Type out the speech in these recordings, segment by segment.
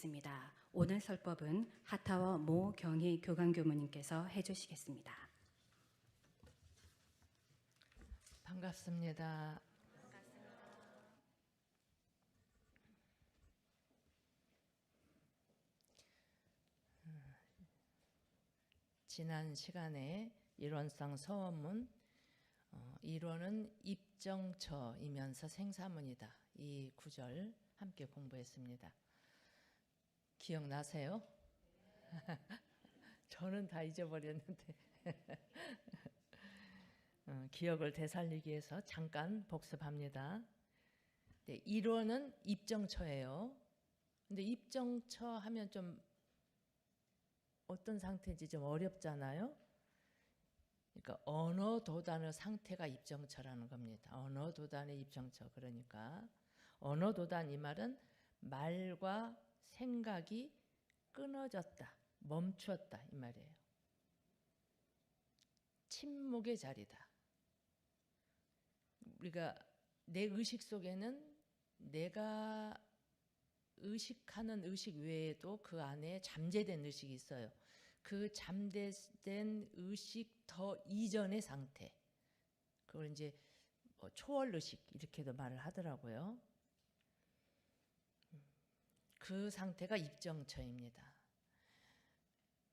하겠습니다. 오늘 설법은 하타워 모 경희 교감교무님께서 해주시겠습니다. 반갑습니다. 지난 시간에 이론상 서원문, 이론은 입정처이면서 생사문이다. 이 구절 함께 공부했습니다. 기억나세요? 저는 다 잊어버렸는데 기억을 되살리기 위해서 잠깐 복습합니다. 네, 이론은 입정처예요. 근데 입정처 하면 좀 어떤 상태인지 좀 어렵잖아요. 그러니까 언어 도단의 상태가 입정처라는 겁니다. 언어 도단의 입정처. 그러니까 언어 도단 이 말은 말과 생각이 끊어졌다, 멈추었다 이 말이에요. 침묵의 자리다. 우리가 내 의식 속에는 내가 의식하는 의식 외에도 그 안에 잠재된 의식이 있어요. 그 잠재된 의식 더 이전의 상태, 그걸 이제 초월 의식 이렇게도 말을 하더라고요. 그 상태가 입정처입니다.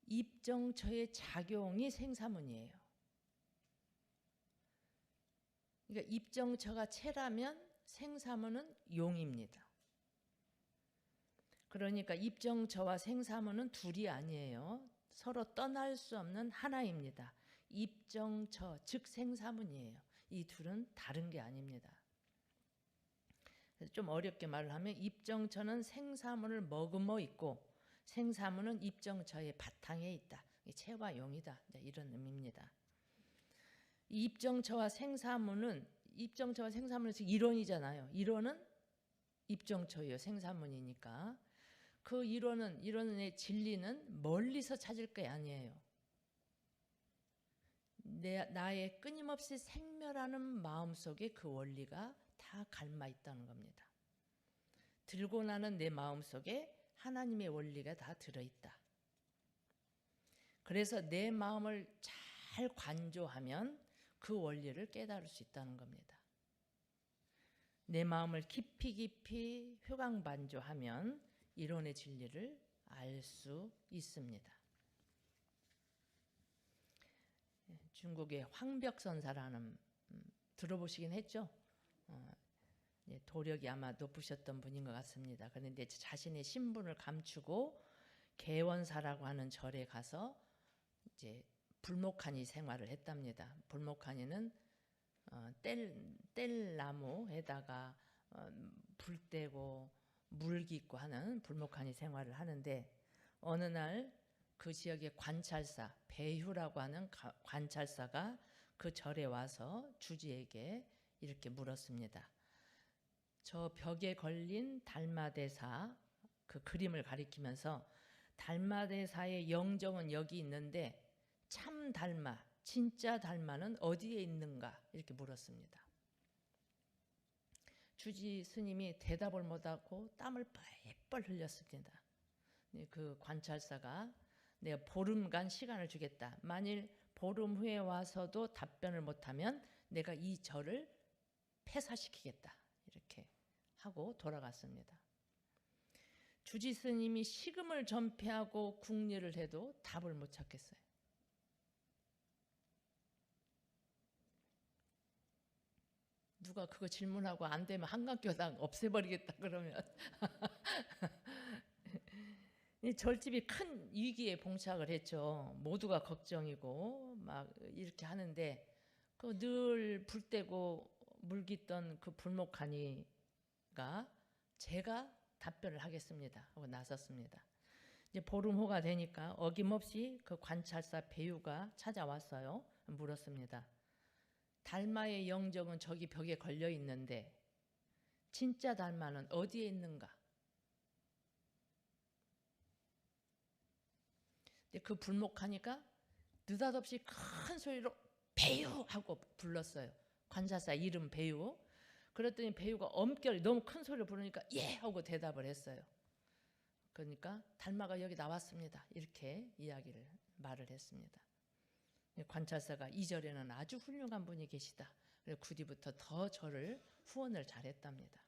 입정처의 작용이 생사문이에요. 그러니까 입정처가 체라면 생사문은 용입니다. 그러니까 입정처와 생사문은 둘이 아니에요. 서로 떠날 수 없는 하나입니다. 입정처, 즉 생사문이에요. 이 둘은 다른 게 아닙니다. 그래서 좀 어렵게 말을 하면 입정처는 생사문을 머금어 있고 생사문은 입정처의 바탕에 있다. 체와 용이다. 이런 의미입니다. 이 입정처와 생사문은 이론이잖아요. 이론은 입정처예요. 생사문이니까. 그 이론의 진리는 멀리서 찾을 게 아니에요. 나의 끊임없이 생멸하는 마음속에 그 원리가 다 갈마 있다는 겁니다. 들고 나는 내 마음속에 하나님의 원리가 다 들어있다. 그래서 내 마음을 잘 관조하면 그 원리를 깨달을 수 있다는 겁니다. 내 마음을 깊이 효강반조하면 이론의 진리를 알 수 있습니다. 중국의 황벽선사라는 들어보시긴 했죠? 도력이 아마 높으셨던 분인 것 같습니다. 그런데 자신의 신분을 감추고 개원사라고 하는 절에 가서 이제 불목하니 생활을 했답니다. 불목하니는 뗄나무에다가 불 떼고 물 깃고 하는 불목하니 생활을 하는데 어느 날 그 지역의 관찰사, 배휴라고 하는 관찰사가 그 절에 와서 주지에게 이렇게 물었습니다. 저 벽에 걸린 달마대사, 그 그림을 가리키면서 달마대사의 영정은 여기 있는데 참 달마, 진짜 달마는 어디에 있는가? 이렇게 물었습니다. 주지 스님이 대답을 못하고 땀을 뻘뻘 흘렸습니다. 그 관찰사가 내가 보름간 시간을 주겠다. 만일 보름 후에 와서도 답변을 못하면 내가 이 절을 폐사시키겠다. 이렇게 하고 돌아갔습니다. 주지 스님이 식음을 전폐하고 궁리를 해도 답을 못 찾겠어요. 누가 그거 질문하고 안 되면 한강교당 없애버리겠다 그러면 이 절집이 큰 위기에 봉착을 했죠. 모두가 걱정이고 막 이렇게 하는데 그 늘 불 떼고 물 깃던 그 불목하니가 제가 답변을 하겠습니다 하고 나섰습니다. 이제 보름 후가 되니까 어김없이 그 관찰사 배유가 찾아왔어요. 물었습니다. 달마의 영정은 저기 벽에 걸려 있는데 진짜 달마는 어디에 있는가? 그 불목하니까 느닷없이 큰 소리로 배유! 하고 불렀어요. 관찰사 이름 배유. 그랬더니 배유가 엄결 너무 큰 소리를 부르니까 예! 하고 대답을 했어요. 그러니까 달마가 여기 나왔습니다. 이렇게 말을 했습니다. 관찰사가 2절에는 아주 훌륭한 분이 계시다. 그래서 9뒤부터 더 저를 후원을 잘했답니다.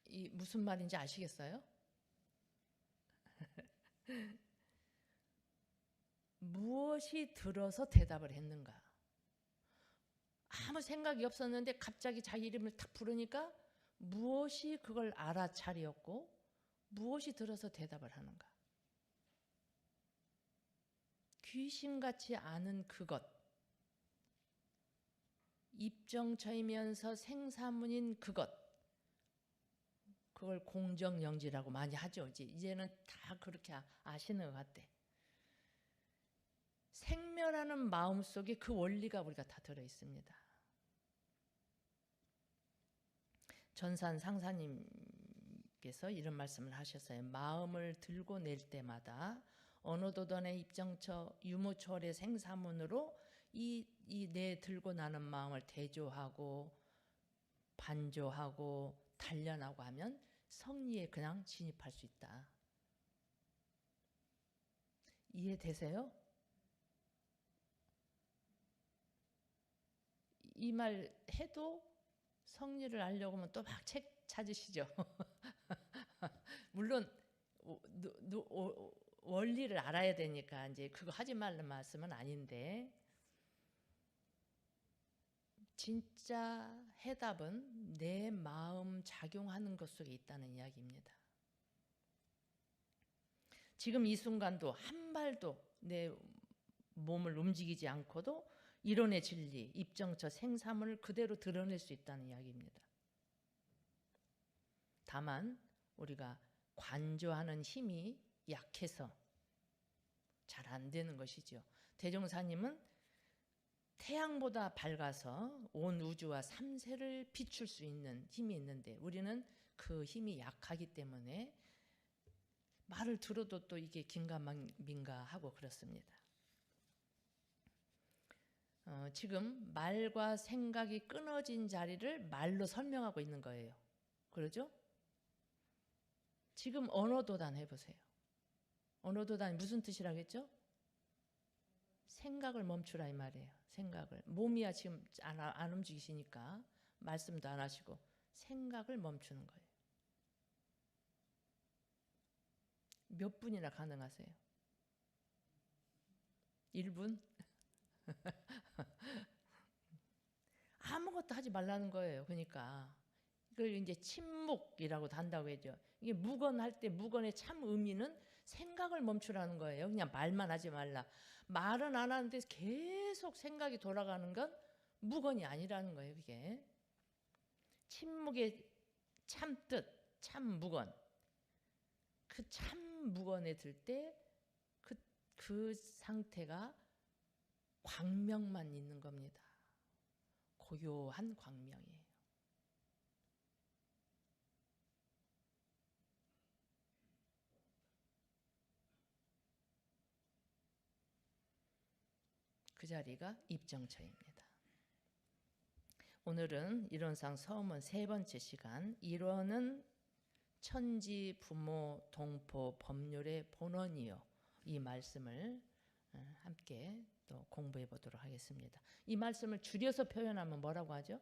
이 무슨 말인지 아시겠어요? 무엇이 들어서 대답을 했는가? 아무 생각이 없었는데 갑자기 자기 이름을 탁 부르니까 무엇이 그걸 알아차렸고 무엇이 들어서 대답을 하는가? 귀신같이 아는 그것, 입정처이면서 생사문인 그것, 그걸 공정영지라고 많이 하죠. 이제는 다 그렇게 아시는 것 같아. 생멸하는 마음속에 그 원리가 우리가 다 들어있습니다. 전산 상사님께서 이런 말씀을 하셨어요. 마음을 들고 낼 때마다 언어도단의 입정처 유무초월의 생사문으로 이 내 들고 나는 마음을 대조하고 반조하고 단련하고 하면 성리에 그냥 진입할 수 있다. 이해되세요? 이 말 해도 성리를 알려고 하면 또 막 책 찾으시죠. 물론 원리를 알아야 되니까 이제 그거 하지 말는 말씀은 아닌데, 진짜 해답은 내 마음 작용하는 것 속에 있다는 이야기입니다. 지금 이 순간도 한 발도 내 몸을 움직이지 않고도 이론의 진리, 입정처, 생사문을 그대로 드러낼 수 있다는 이야기입니다. 다만 우리가 관조하는 힘이 약해서 잘 안 되는 것이죠. 대종사님은 태양보다 밝아서 온 우주와 삼세를 비출 수 있는 힘이 있는데 우리는 그 힘이 약하기 때문에 말을 들어도 또 이게 긴가민가 하고 그렇습니다. 지금 말과 생각이 끊어진 자리를 말로 설명하고 있는 거예요. 그러죠? 지금 언어도단 해보세요. 언어도단이 무슨 뜻이라겠죠? 생각을 멈추라 이 말이에요. 생각을. 몸이야 지금 안 움직이시니까 말씀도 안 하시고 생각을 멈추는 거예요. 몇 분이나 가능하세요? 1분? 아무것도 하지 말라는 거예요. 그러니까 이걸 이제 침묵이라고 한다고 했죠. 이게 무건할 때 무건의 참 의미는 생각을 멈추라는 거예요. 그냥 말만 하지 말라. 말은 안 하는데 계속 생각이 돌아가는 건 무건이 아니라는 거예요. 그게 침묵의 참 뜻, 참 무건. 그 참 무건에 들 때 그 상태가 광명만 있는 겁니다. 고요한 광명이에요. 그 자리가 입정처입니다. 오늘은 이론상 서문 3번째 시간, 이론은 천지, 부모, 동포, 법률의 본원이요. 이 말씀을 함께 또 공부해 보도록 하겠습니다. 이 말씀을 줄여서 표현하면 뭐라고 하죠?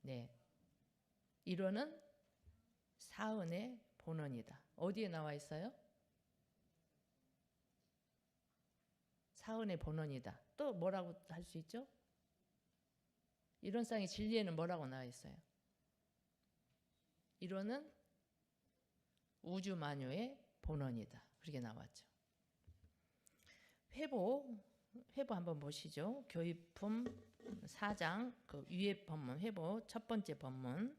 네, 이론은 사은의 본원이다. 어디에 나와 있어요? 사은의 본원이다. 또 뭐라고 할 수 있죠? 이론상의 진리에는 뭐라고 나와 있어요? 이론은 우주 만유의 본원이다. 그렇게 나왔죠. 회보 한번 보시죠. 교의품 4장 그 위에 본문 회보 첫 번째 본문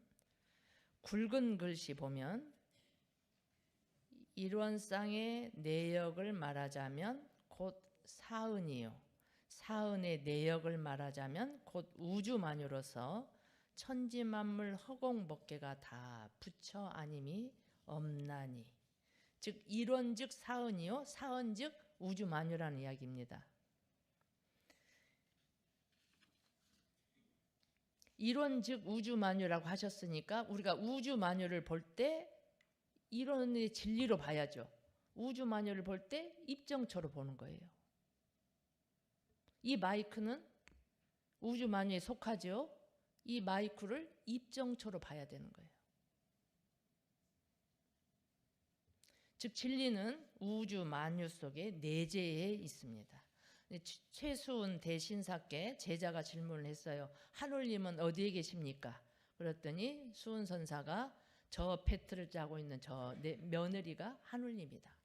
굵은 글씨 보면 이론상의 내역을 말하자면 곧 사은이요. 사은의 내역을 말하자면 곧 우주 만유로서 천지 만물 허공법계가 다 부처 아님이 없나니. 즉 이론 즉 사은이요. 사은 즉 우주 만유라는 이야기입니다. 이론즉 우주만유라고 하셨으니까 우리가 우주만유를 볼 때 이론의 진리로 봐야죠. 우주만유를 볼 때 입정초로 보는 거예요. 이 마이크는 우주만유에 속하죠. 이 마이크를 입정초로 봐야 되는 거예요. 즉 진리는 우주만유 속에 내재해 있습니다. 최수은 대신사께 제자가 질문을 했어요. 하늘님은 어디에 계십니까? 그랬더니 수은 선사가 저 패트를 짜고 있는 저 며느리가 하늘님이다.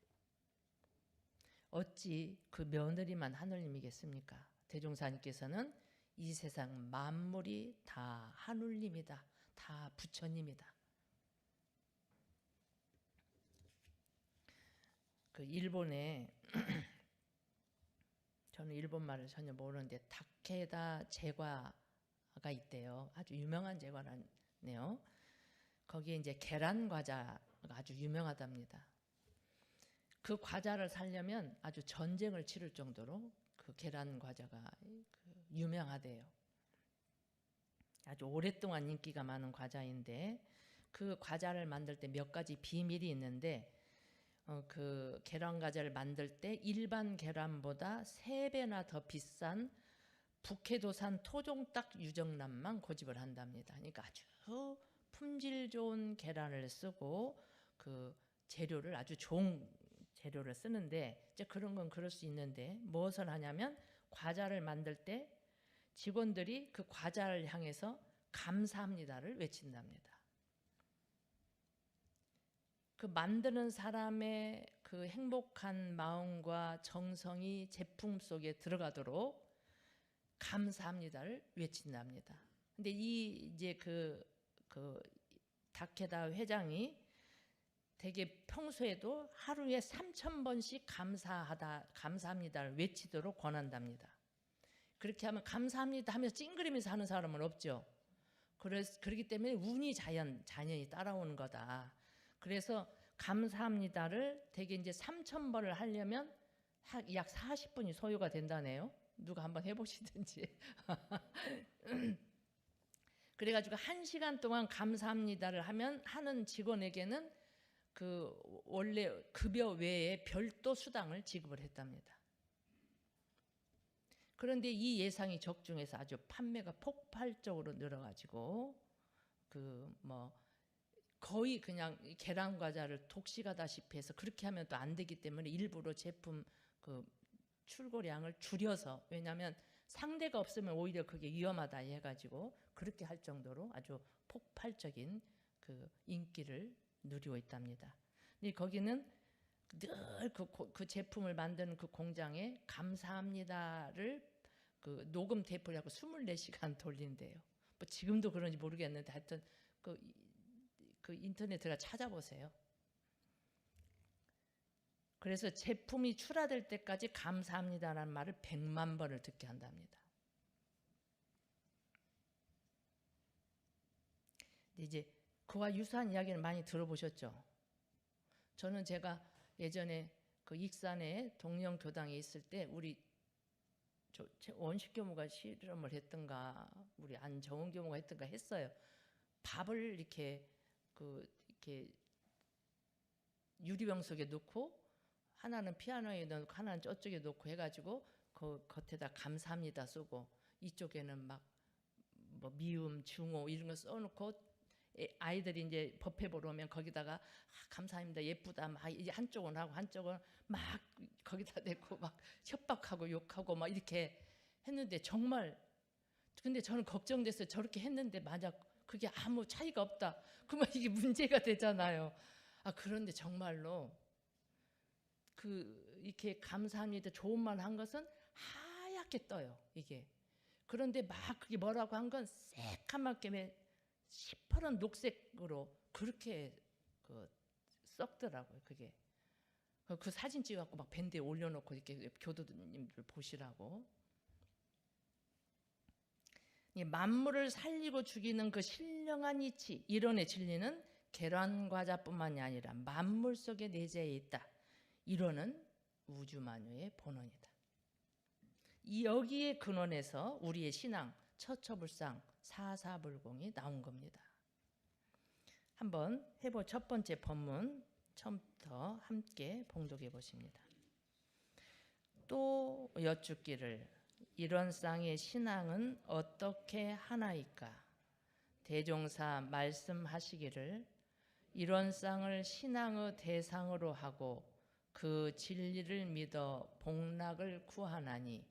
어찌 그 며느리만 하늘님이겠습니까? 대종사님께서는 이 세상 만물이 다 하늘님이다. 다 부처님이다. 그 일본에 저는 일본말을 전혀 모르는데 다케다 제과가 있대요. 아주 유명한 제과라네요. 거기에 이제 계란 과자가 아주 유명하답니다. 그 과자를 사려면 아주 전쟁을 치를 정도로 그 계란 과자가 유명하대요. 아주 오랫동안 인기가 많은 과자인데 그 과자를 만들 때 몇 가지 비밀이 있는데 그 계란 과자를 만들 때 일반 계란보다 3배나 더 비싼 북해도산 토종닭 유정란만 고집을 한답니다. 그러니까 아주 품질 좋은 계란을 쓰고 그 재료를 아주 좋은 재료를 쓰는데 이제 그런 건 그럴 수 있는데 무엇을 하냐면 과자를 만들 때 직원들이 그 과자를 향해서 감사합니다를 외친답니다. 그 만드는 사람의 그 행복한 마음과 정성이 제품 속에 들어가도록 감사합니다를 외친답니다. 근데 이제 그 다케다 회장이 되게 평소에도 하루에 3,000번씩 감사합니다를 외치도록 권한답니다. 그렇게 하면 감사합니다 하면서 찡그리면서 하는 사람은 없죠. 그렇기 때문에 운이 자연히 따라오는 거다. 그래서 감사합니다를 되게 이제 3,000번을 하려면 약 40분이 소요가 된다네요. 누가 한번 해보시든지. 그래가지고 1시간 동안 감사합니다를 하는 직원에게는 그 원래 급여 외에 별도 수당을 지급을 했답니다. 그런데 이 예상이 적중해서 아주 판매가 폭발적으로 늘어가지고 거의 그냥 계란 과자를 독식하다시피 해서 그렇게 하면 또 안 되기 때문에 일부러 제품 그 출고량을 줄여서, 왜냐하면 상대가 없으면 오히려 그게 위험하다 해가지고 그렇게 할 정도로 아주 폭발적인 그 인기를 누리고 있답니다. 근데 거기는 늘 그 제품을 만드는 그 공장에 감사합니다를 그 녹음 테이프를 하고 24시간 돌린대요. 뭐 지금도 그런지 모르겠는데 하여튼 그 인터넷에 들어가 찾아보세요. 그래서 제품이 출하될 때까지 감사합니다라는 말을 100만 번을 듣게 한답니다. 근데 이제 그와 유사한 이야기는 많이 들어보셨죠? 저는 제가 예전에 그 익산에 동령교당에 있을 때 우리 원식 교무가 실험을 했던가 우리 안정훈 교무가 했던가 했어요. 밥을 이렇게 유리병 속에 넣고 하나는 피아노에 넣고 하나는 저쪽에 놓고 해가지고 그 겉에다 감사합니다 쓰고 이쪽에는 막 뭐 미음, 중오 이런 거 써놓고 아이들이 이제 법회 보러 오면 거기다가 감사합니다 예쁘다 막 이제 한쪽은 하고 한쪽은 막 거기다 대고 막 협박하고 욕하고 막 이렇게 했는데 정말 근데 저는 걱정돼서 저렇게 했는데 만약 그게 아무 차이가 없다 그러면 이게 문제가 되잖아요. 그런데 정말로 이렇게 감사합니다 좋은 말 한 것은 하얗게 떠요 이게. 그런데 막 그게 뭐라고 한 건 새까맣게 시퍼런 녹색으로 그렇게 썩더라고요 그게. 그 사진 찍어갖고 막 밴드에 올려놓고 이렇게 교도님들 보시라고. 만물을 살리고 죽이는 그 신령한 이치, 이론의 진리는 계란 과자뿐만이 아니라 만물 속에 내재해 있다. 이론은 우주만유의 본원이다. 여기에 근원해서 우리의 신앙, 처처불상, 사사불공이 나온 겁니다. 한번 해보 첫 번째 법문 처음부터 함께 봉독해 보십니다. 또 여쭙기를 이런 쌍의 신앙은 어떻게 하나이까? 대종사 말씀하시기를 이런 쌍을 신앙의 대상으로 하고 그 진리를 믿어 복락을 구하나니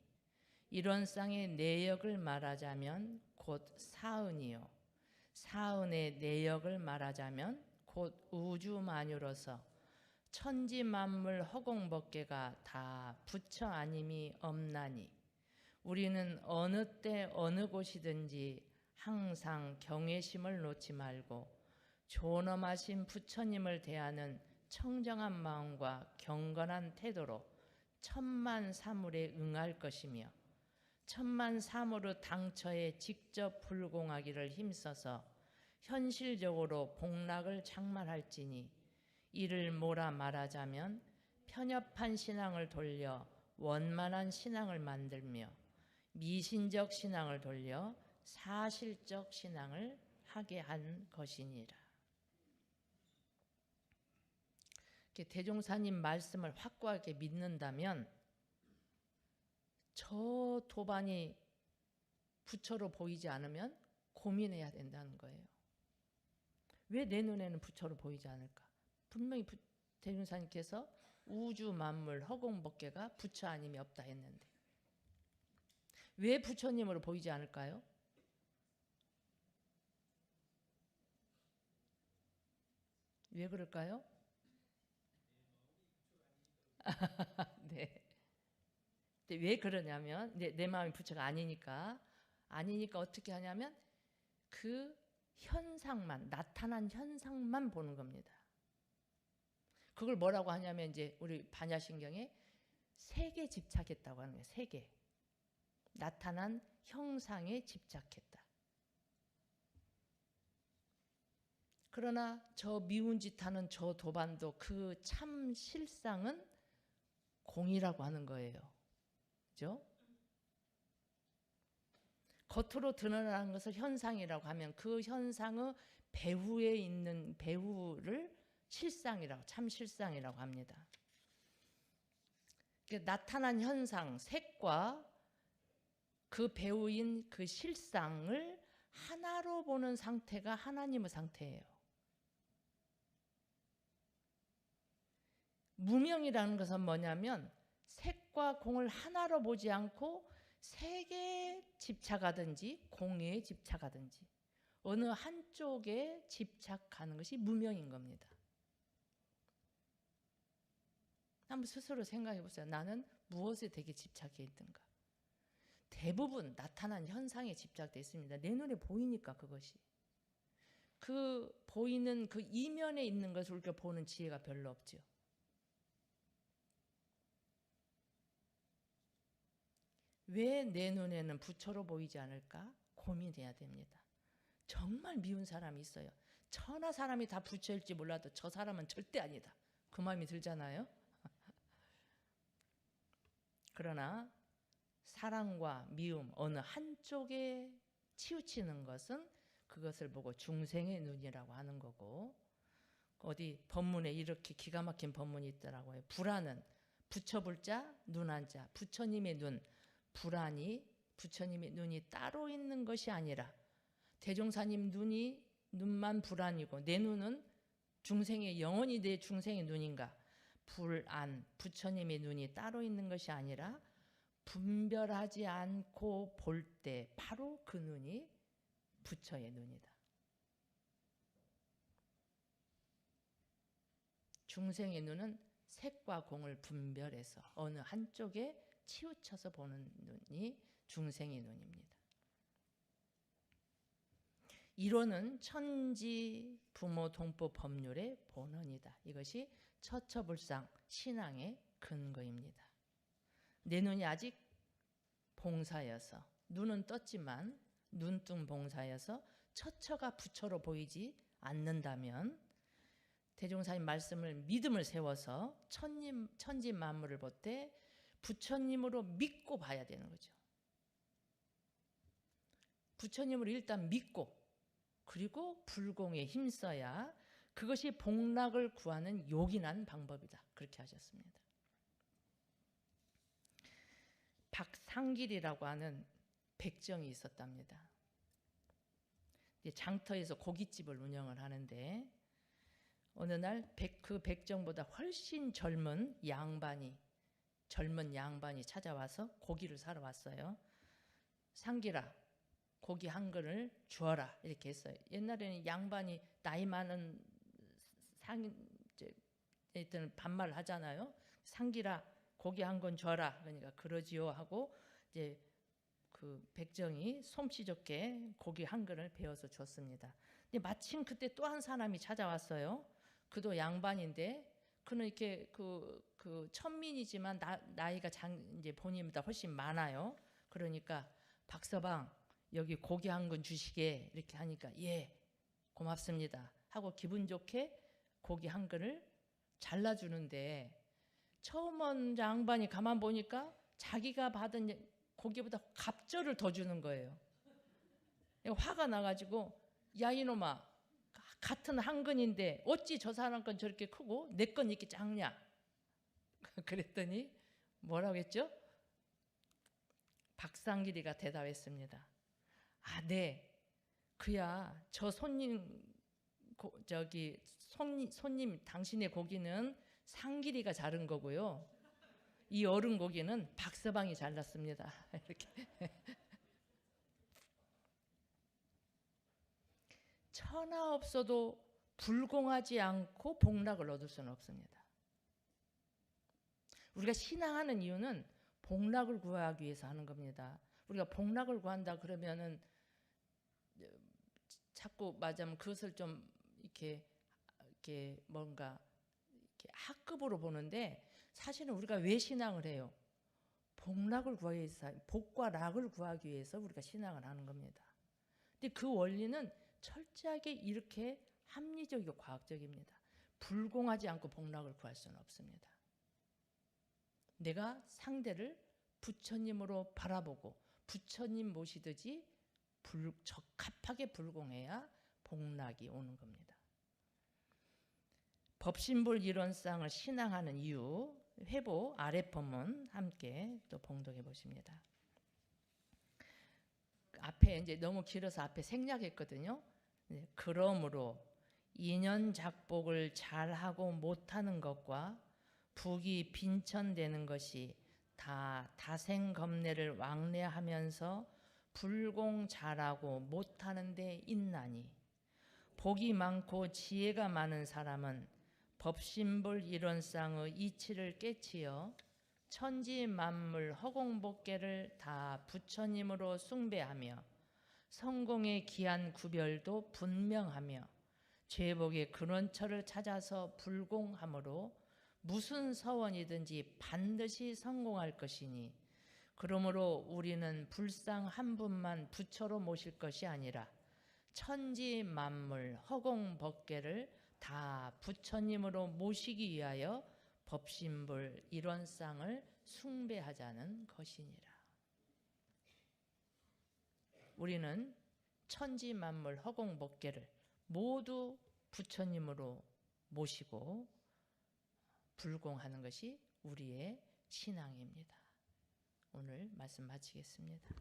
이런 쌍의 내역을 말하자면 곧 사은이요 사은의 내역을 말하자면 곧 우주만유로서 천지만물 허공법계가 다 부처 아님이 없나니 우리는 어느 때 어느 곳이든지 항상 경외심을 놓지 말고 존엄하신 부처님을 대하는 청정한 마음과 경건한 태도로 천만사물에 응할 것이며 천만사물의 당처에 직접 불공하기를 힘써서 현실적으로 복락을 장만할지니 이를 뭐라 말하자면 편협한 신앙을 돌려 원만한 신앙을 만들며 미신적 신앙을 돌려 사실적 신앙을 하게 한 것이니라. 대종사님 말씀을 확고하게 믿는다면 저 도반이 부처로 보이지 않으면 고민해야 된다는 거예요. 왜 내 눈에는 부처로 보이지 않을까? 분명히 대종사님께서 우주 만물 허공법계가 부처 아님이 없다 했는데 왜 부처님으로 보이지 않을까요? 왜 그럴까요? 네. 왜 그러냐면 내 마음이 부처가 아니니까 어떻게 하냐면 그 현상만 나타난 현상만 보는 겁니다. 그걸 뭐라고 하냐면 이제 우리 반야신경에 색에 집착했다고 하는 거예요. 색에 나타난 형상에 집착했다. 그러나 저 미운 짓 하는 저 도반도 그 참 실상은 공이라고 하는 거예요. 그죠? 겉으로 드러나는 것을 현상이라고 하면 그 현상의 배후에 있는 배후를 실상이라고 참 실상이라고 합니다. 나타난 현상, 색과 그 배후인 그 실상을 하나로 보는 상태가 하나님의 상태예요. 무명이라는 것은 뭐냐면 색과 공을 하나로 보지 않고 색에 집착하든지 공에 집착하든지 어느 한쪽에 집착하는 것이 무명인 겁니다. 한번 스스로 생각해 보세요. 나는 무엇에 되게 집착해 있던가? 대부분 나타난 현상에 집착되어 있습니다. 내 눈에 보이니까 그것이. 그 보이는 그 이면에 있는 것을 우리가 보는 지혜가 별로 없죠. 왜 내 눈에는 부처로 보이지 않을까? 고민해야 됩니다. 정말 미운 사람이 있어요. 천하 사람이 다 부처일지 몰라도 저 사람은 절대 아니다. 그 마음이 들잖아요. 그러나 사랑과 미움 어느 한쪽에 치우치는 것은 그것을 보고 중생의 눈이라고 하는 거고, 어디 법문에 이렇게 기가 막힌 법문이 있더라고요. 불안은 부처불자 눈한자, 부처님의 눈, 불안이 부처님의 눈이 따로 있는 것이 아니라 대종사님 눈만 불안이고 내 눈은 중생의 영원히 내 중생의 눈인가? 불안, 부처님의 눈이 따로 있는 것이 아니라 분별하지 않고 볼 때 바로 그 눈이 부처의 눈이다. 중생의 눈은 색과 공을 분별해서 어느 한쪽에 치우쳐서 보는 눈이 중생의 눈입니다. 이론은 천지 부모 동포 법률의 본원이다. 이것이 처처불상 신앙의 근거입니다. 내 눈이 아직 봉사여서 눈은 떴지만 눈뜬 봉사여서 처처가 부처로 보이지 않는다면 대종사님 말씀을 믿음을 세워서 천지 만물을 볼 때 부처님으로 믿고 봐야 되는 거죠. 부처님을 일단 믿고 그리고 불공에 힘써야 그것이 복락을 구하는 요긴한 방법이다. 그렇게 하셨습니다. 박상길이라고 하는 백정이 있었답니다. 장터에서 고깃집을 운영을 하는데 어느 날 그 백정보다 훨씬 젊은 양반이 찾아와서 고기를 사러 왔어요. 상길아, 고기 한 근을 주어라 이렇게 했어요. 옛날에는 양반이 나이 많은 상인들 반말을 하잖아요. 상길아, 고기 한 건 줘라. 그러니까 그러지요 하고 이제 그 백정이 솜씨 좋게 고기 한 근을 베어서 줬습니다. 근데 마침 그때 또 한 사람이 찾아왔어요. 그도 양반인데 그는 이렇게 그 천민이지만 나이가 이제 본인보다 훨씬 많아요. 그러니까 박서방 여기 고기 한 근 주시게 이렇게 하니까 예 고맙습니다 하고 기분 좋게 고기 한 근을 잘라주는데 처음 온 양반이 가만 보니까 자기가 받은 고기보다 갑절을 더 주는 거예요. 화가 나가지고 야 이놈아 같은 한 근인데 어찌 저 사람 건 저렇게 크고 내 건 이렇게 작냐 그랬더니 뭐라고 했죠? 박상길이가 대답했습니다. 아, 네. 그야 저 손님 당신의 고기는 상길이가 자른 거고요. 이 어른 고기는 박서방이 잘랐습니다. 이렇게. 천하 없어도 불공하지 않고 복락을 얻을 수는 없습니다. 우리가 신앙하는 이유는 복락을 구하기 위해서 하는 겁니다. 우리가 복락을 구한다 그러면은 자꾸 맞으면 그것을 좀 이렇게 뭔가 이렇게 학급으로 보는데 사실은 우리가 왜 신앙을 해요? 복락을 구하기 위해서, 복과 락을 구하기 위해서 우리가 신앙을 하는 겁니다. 근데 그 원리는 철저하게 이렇게 합리적이고 과학적입니다. 불공하지 않고 복락을 구할 수는 없습니다. 내가 상대를 부처님으로 바라보고 부처님 모시듯이 적합하게 불공해야 복락이 오는 겁니다. 법신불 이론상을 신앙하는 이유 회보 아랫법문 함께 또 봉독해 보십니다. 앞에 이제 너무 길어서 앞에 생략했거든요. 그러므로 인연 작복을 잘하고 못하는 것과 북이 빈천되는 것이 다 다생겁내를 왕래하면서 불공 잘하고 못하는 데 있나니 복이 많고 지혜가 많은 사람은 법신불 이론상의 이치를 깨치어 천지 만물 허공법계를 다 부처님으로 숭배하며 성공의 기한 구별도 분명하며 죄복의 근원처를 찾아서 불공함으로 무슨 서원이든지 반드시 성공할 것이니 그러므로 우리는 불상 한 분만 부처로 모실 것이 아니라 천지 만물 허공법계를 다 부처님으로 모시기 위하여 법신불 일원상을 숭배하자는 것이니라. 우리는 천지 만물 허공법계를 모두 부처님으로 모시고 불공하는 것이 우리의 신앙입니다. 오늘 말씀 마치겠습니다.